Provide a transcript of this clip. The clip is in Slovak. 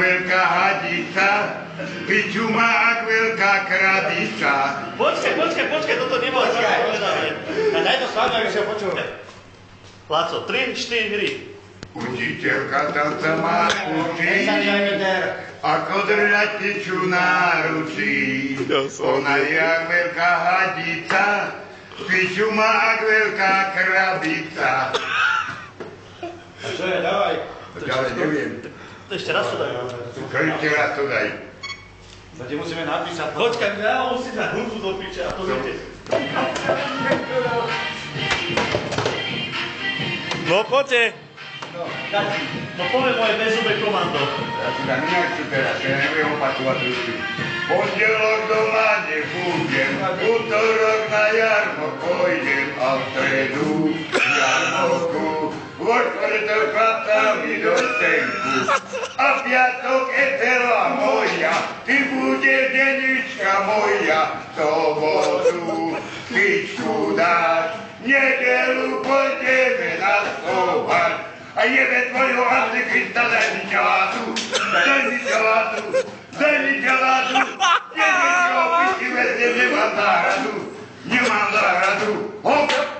veľká hadica, piču má ak veľká krabica. Počkaj, toto nebolo povedané. A daj to s vami, aby si ho počul. Laco, 3, 4. Učiteľka tanca má učiť, ako držať piču náručí. Ona je jak veľká hadica, piču má ak veľká krabica. A čo je, dávaj. Ďalej neviem. Ešte raz to daj. Ešte raz to daj. To ti musíme napísať. Počkaj, ja musím dať hudbu do piče a to viete. No poďte. No poviem moje bezzubé komando. Ja si tam nechcú teraz, ja neviem opakovať ruky. Pondelok doma nebudem, útorok na jarmo pôjdem a v stredu jarmoku. Vo štvrtok chlapcami do stenku a v piatok etela moja, ty budeš denička moja, sobotu pičku dáš, nedelu pôjdeme na Slovač. A jebe tvojho Antikrista, daj mi čelátu, jebe čo, piči vezne, nemám záhradu, hop!